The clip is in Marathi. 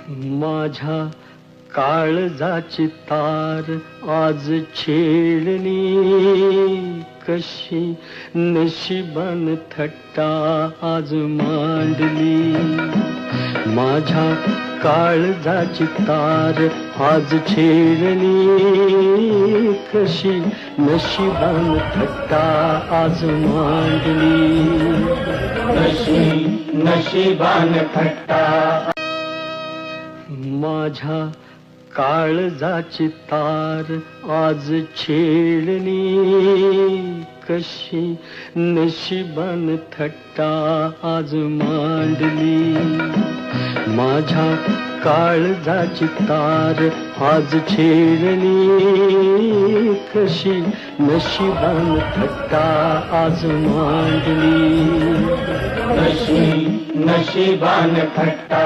माझ्या काळजाची तार आज छेडली, कशी नशिबान थट्टा आज मांडली. माझ्या काळजाची तार आज छेडली, कशी नशिबान थट्टा आज मांडली. कशी नशिबान थट्टा. माझ्या काळजाची तार आज छेडली, कशी नशिबान थट्टा आज मांडली. माझ्या काळजाची तार आज छेडली, कशी नशिबान थट्टा आज मांडली. कशी नशिबान थट्टा.